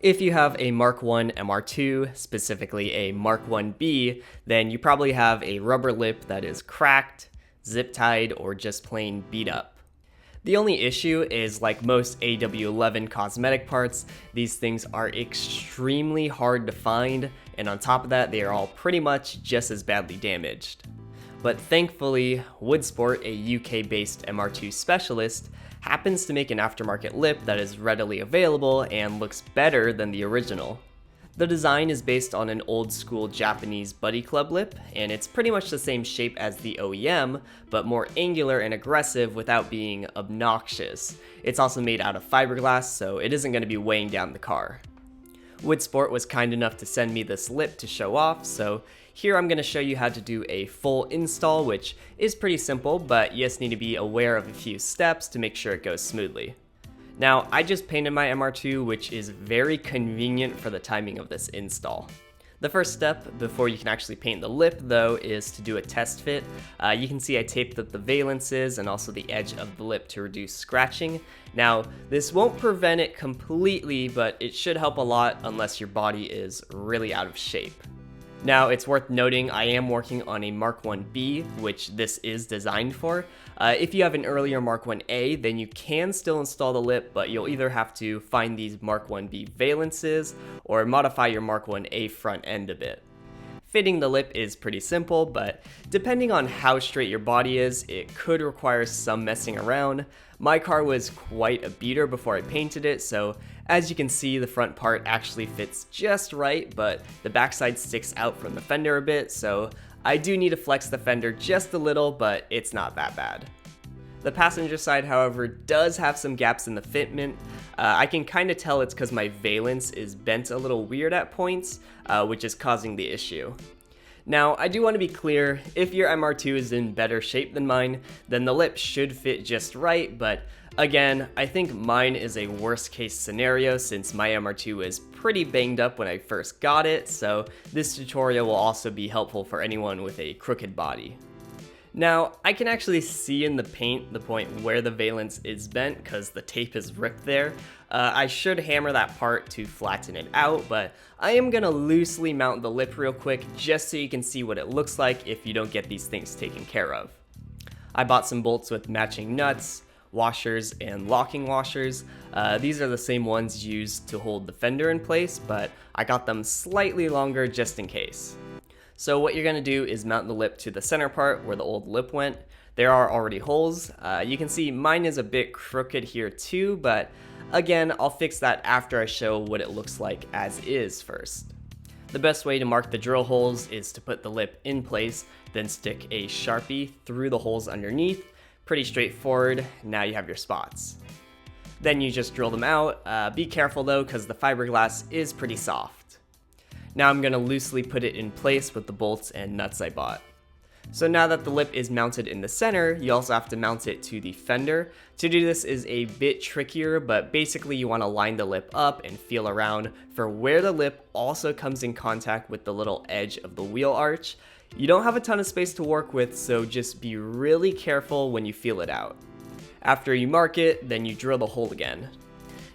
If you have a Mark 1 MR2, specifically a Mark 1B, then you probably have a rubber lip that is cracked, zip-tied, or just plain beat up. The only issue is, like most AW11 cosmetic parts, these things are extremely hard to find, and on top of that, they are all pretty much just as badly damaged. But thankfully, Woodsport, a UK-based MR2 specialist, happens to make an aftermarket lip that is readily available and looks better than the original. The design is based on an old school Japanese Buddy Club lip, and it's pretty much the same shape as the OEM, but more angular and aggressive without being obnoxious. It's also made out of fiberglass, so it isn't going to be weighing down the car. Woodsport was kind enough to send me this lip to show off, so here I'm going to show you how to do a full install, which is pretty simple, but you just need to be aware of a few steps to make sure it goes smoothly. Now, I just painted my MR2, which is very convenient for the timing of this install. The first step before you can actually paint the lip, though, is to do a test fit. You can see I taped up the valences and also the edge of the lip to reduce scratching. Now, this won't prevent it completely, but it should help a lot unless your body is really out of shape. Now, it's worth noting I am working on a Mark 1B, which this is designed for. If you have an earlier Mark 1A, then you can still install the lip, but you'll either have to find these Mark 1B valences or modify your Mark 1A front end a bit. Fitting the lip is pretty simple, but depending on how straight your body is, it could require some messing around. My car was quite a beater before I painted it, so as you can see, the front part actually fits just right, but the backside sticks out from the fender a bit, so I do need to flex the fender just a little, but it's not that bad. The passenger side, however, does have some gaps in the fitment. I can kind of tell it's because my valence is bent a little weird at points, which is causing the issue. Now, I do want to be clear, if your MR2 is in better shape than mine, then the lip should fit just right, but again, I think mine is a worst case scenario since my MR2 is pretty banged up when I first got it, so this tutorial will also be helpful for anyone with a crooked body. Now, I can actually see in the paint the point where the valence is bent because the tape is ripped there. I should hammer that part to flatten it out, but I am going to loosely mount the lip real quick just so you can see what it looks like if you don't get these things taken care of. I bought some bolts with matching nuts, washers, and locking washers. These are the same ones used to hold the fender in place, but I got them slightly longer just in case. So what you're going to do is mount the lip to the center part where the old lip went. There are already holes. You can see mine is a bit crooked here too, but again, I'll fix that after I show what it looks like as is first. The best way to mark the drill holes is to put the lip in place, then stick a Sharpie through the holes underneath. Pretty straightforward. Now you have your spots. Then you just drill them out. Be careful though, because the fiberglass is pretty soft. Now I'm going to loosely put it in place with the bolts and nuts I bought. So now that the lip is mounted in the center, you also have to mount it to the fender. To do this is a bit trickier, but basically you want to line the lip up and feel around for where the lip also comes in contact with the little edge of the wheel arch. You don't have a ton of space to work with, so just be really careful when you feel it out. After you mark it, then you drill the hole again.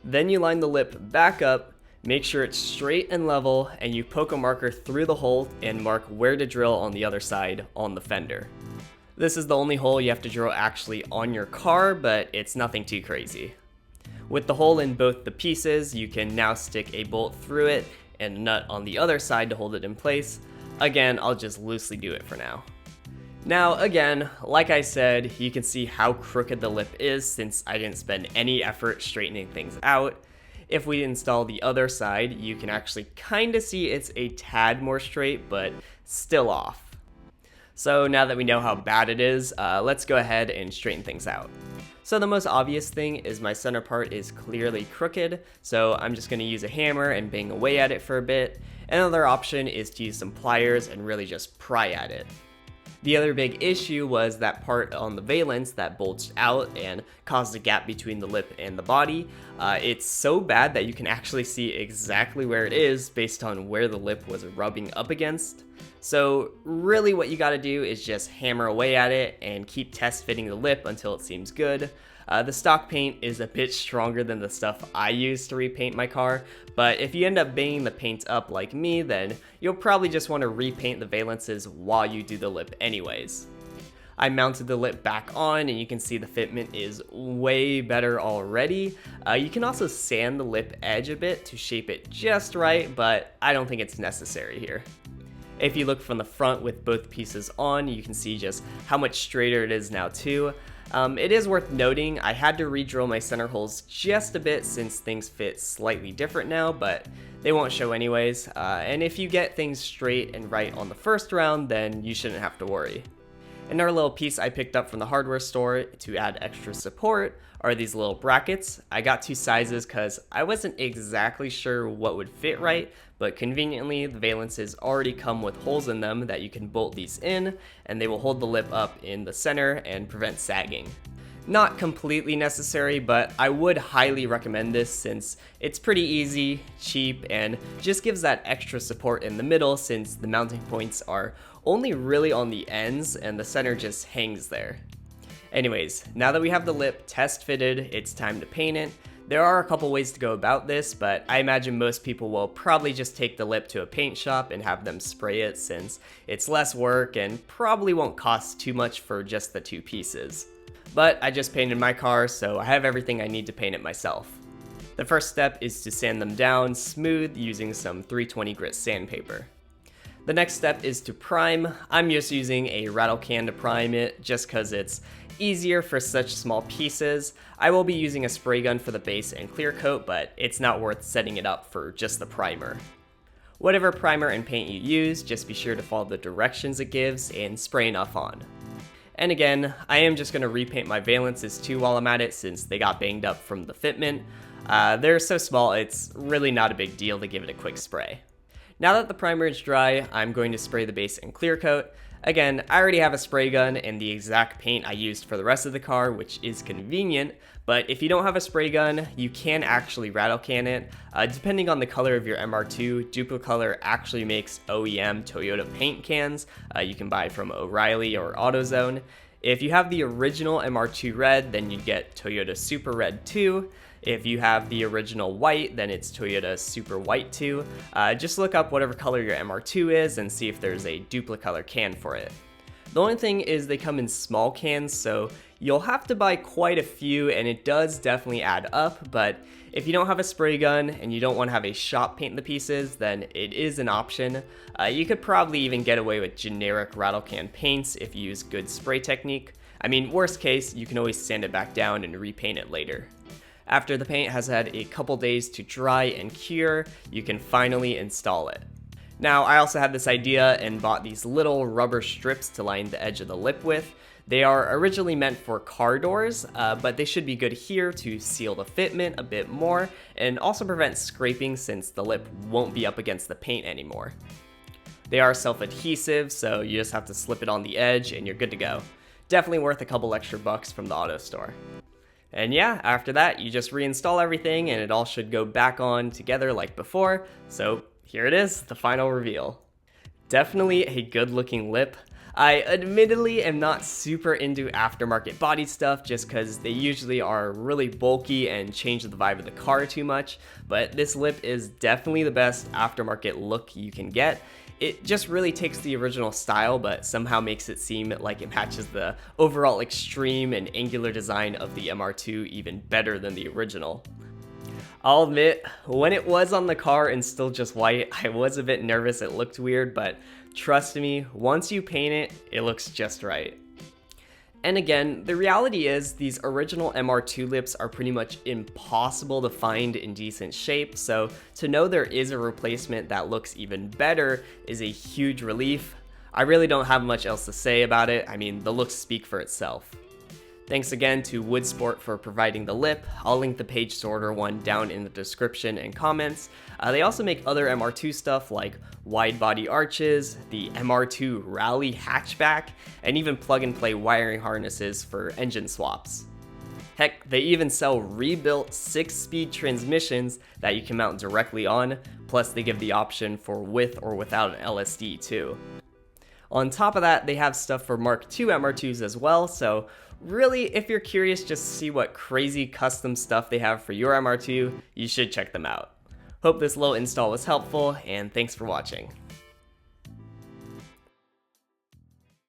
Then you line the lip back up, make sure it's straight and level, and you poke a marker through the hole and mark where to drill on the other side on the fender. This is the only hole you have to drill actually on your car, but it's nothing too crazy. With the hole in both the pieces, you can now stick a bolt through it and a nut on the other side to hold it in place. Again, I'll just loosely do it for now. Now again, like I said, you can see how crooked the lip is since I didn't spend any effort straightening things out. If we install the other side, you can actually kind of see it's a tad more straight, but still off. So now that we know how bad it is, let's go ahead and straighten things out. So the most obvious thing is my center part is clearly crooked, so I'm just going to use a hammer and bang away at it for a bit. Another option is to use some pliers and really just pry at it. The other big issue was that part on the valence that bulged out and caused a gap between the lip and the body. It's so bad that you can actually see exactly where it is based on where the lip was rubbing up against. So really what you gotta do is just hammer away at it and keep test fitting the lip until it seems good. The stock paint is a bit stronger than the stuff I use to repaint my car, but if you end up banging the paint up like me, then you'll probably just want to repaint the valences while you do the lip anyways. I mounted the lip back on and you can see the fitment is way better already. You can also sand the lip edge a bit to shape it just right, but I don't think it's necessary here. If you look from the front with both pieces on, you can see just how much straighter it is now too. It is worth noting I had to re-drill my center holes just a bit since things fit slightly different now, but they won't show anyways. And if you get things straight and right on the first round, then you shouldn't have to worry. Another little piece I picked up from the hardware store to add extra support are these little brackets. I got 2 sizes because I wasn't exactly sure what would fit right, but conveniently the valences already come with holes in them that you can bolt these in, and they will hold the lip up in the center and prevent sagging. Not completely necessary, but I would highly recommend this since it's pretty easy, cheap, and just gives that extra support in the middle since the mounting points are only really on the ends and the center just hangs there. Anyways, now that we have the lip test fitted, it's time to paint it. There are a couple ways to go about this, but I imagine most people will probably just take the lip to a paint shop and have them spray it since it's less work and probably won't cost too much for just the 2 pieces. But I just painted my car, so I have everything I need to paint it myself. The first step is to sand them down smooth using some 320 grit sandpaper. The next step is to prime. I'm just using a rattle can to prime it just because it's easier for such small pieces. I will be using a spray gun for the base and clear coat, but it's not worth setting it up for just the primer. Whatever primer and paint you use, just be sure to follow the directions it gives and spray enough on. And again, I am just going to repaint my valences too while I'm at it since they got banged up from the fitment. They're so small, it's really not a big deal to give it a quick spray. Now that the primer is dry, I'm going to spray the base and clear coat. Again, I already have a spray gun and the exact paint I used for the rest of the car, which is convenient, but if you don't have a spray gun, you can actually rattle can it. Depending on the color of your MR2, Duplicolor actually makes OEM Toyota paint cans you can buy from O'Reilly or AutoZone. If you have the original MR2 red, then you get Toyota Super Red 2. If you have the original white, then it's Toyota Super White 2. Just look up whatever color your MR2 is and see if there's a Duplicolor can for it. The only thing is they come in small cans, so you'll have to buy quite a few and it does definitely add up, but if you don't have a spray gun and you don't want to have a shop paint the pieces, then it is an option. You could probably even get away with generic rattle can paints if you use good spray technique. I mean, worst case, you can always sand it back down and repaint it later. After the paint has had a couple days to dry and cure, you can finally install it. Now, I also had this idea and bought these little rubber strips to line the edge of the lip with. They are originally meant for car doors, but they should be good here to seal the fitment a bit more and also prevent scraping since the lip won't be up against the paint anymore. They are self-adhesive, so you just have to slip it on the edge and you're good to go. Definitely worth a couple extra bucks from the auto store. And yeah, after that, you just reinstall everything and it all should go back on together like before. So here it is, the final reveal. Definitely a good looking lip. I admittedly am not super into aftermarket body stuff just because they usually are really bulky and change the vibe of the car too much, but this lip is definitely the best aftermarket look you can get. It just really takes the original style, but somehow makes it seem like it matches the overall extreme and angular design of the MR2 even better than the original. I'll admit, when it was on the car and still just white, I was a bit nervous it looked weird, but trust me, once you paint it, it looks just right. And again, the reality is these original MR2 lips are pretty much impossible to find in decent shape, so to know there is a replacement that looks even better is a huge relief. I really don't have much else to say about it. I mean, the looks speak for itself. Thanks again to Woodsport for providing the lip. I'll link the page to order one down in the description and comments. They also make other MR2 stuff like wide body arches, the MR2 Rally hatchback, and even plug and play wiring harnesses for engine swaps. Heck, they even sell rebuilt 6-speed transmissions that you can mount directly on, plus they give the option for with or without an LSD too. On top of that, they have stuff for Mark II MR2s as well, so Really, if you're curious just to see what crazy custom stuff they have for your MR2, you should check them out. Hope this little install was helpful, and thanks for watching.